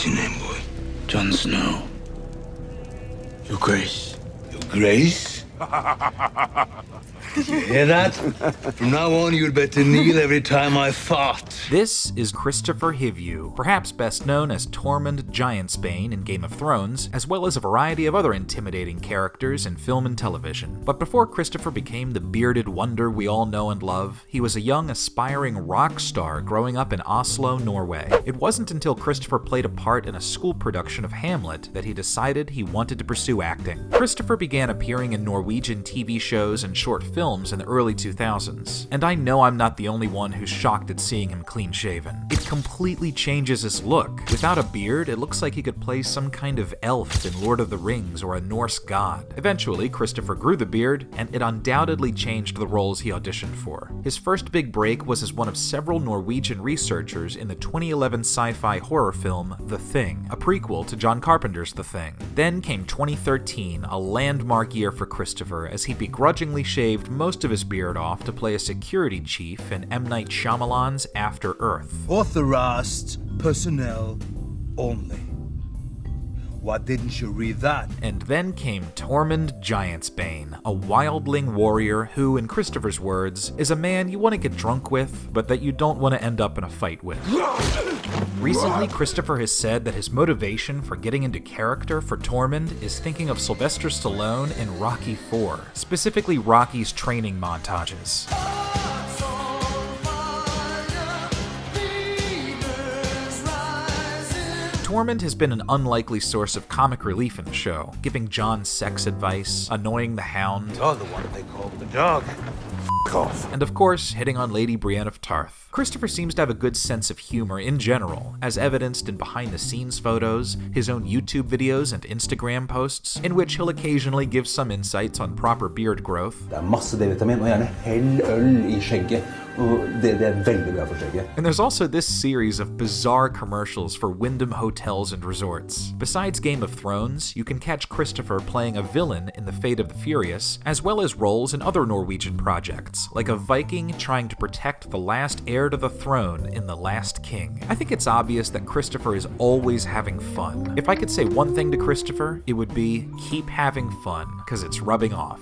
What's your name, boy? Jon Snow. Your Grace. Your Grace? Did you hear that? From now on, you'd better kneel every time I fart. This is Kristofer Hivju, perhaps best known as Tormund Giantsbane in Game of Thrones, as well as a variety of other intimidating characters in film and television. But before Kristofer became the bearded wonder we all know and love, he was a young, aspiring rock star growing up in Oslo, Norway. It wasn't until Kristofer played a part in a school production of Hamlet that he decided he wanted to pursue acting. Kristofer began appearing in Norwegian TV shows and short films in the early 2000s, and I know I'm not the only one who's shocked at seeing him clean-shaven. It completely changes his look. Without a beard, it looks like he could play some kind of elf in Lord of the Rings or a Norse god. Eventually, Kristofer grew the beard, and it undoubtedly changed the roles he auditioned for. His first big break was as one of several Norwegian researchers in the 2011 sci-fi horror film The Thing, a prequel to John Carpenter's The Thing. Then came 2013, a landmark year for Kristofer, as he begrudgingly shaved most of his beard off to play a security chief in M. Night Shyamalan's After Earth. Authorized personnel only. Why didn't you read that? And then came Tormund Giantsbane, a wildling warrior who, in Kristofer's words, is a man you want to get drunk with, but that you don't want to end up in a fight with. Recently, Kristofer has said that his motivation for getting into character for Tormund is thinking of Sylvester Stallone in Rocky IV, specifically Rocky's training montages. Tormund has been an unlikely source of comic relief in the show, giving Jon sex advice, annoying the Hound, You're the one they call the dog. Off. and of course, hitting on Lady Brienne of Tarth. Kristofer seems to have a good sense of humor in general, as evidenced in behind-the-scenes photos, his own YouTube videos and Instagram posts, in which he'll occasionally give some insights on proper beard growth. Det masse D-vitamin, og gjerne hell øl I skjegget. Og det veldig bra for skjegget. And there's also this series of bizarre commercials for Wyndham hotels and resorts. Besides Game of Thrones, you can catch Kristofer playing a villain in The Fate of the Furious, as well as roles in other Norwegian projects, like a Viking trying to protect the last heir to the throne in The Last King. I think it's obvious that Kristofer is always having fun. If I could say one thing to Kristofer, it would be, keep having fun, because it's rubbing off.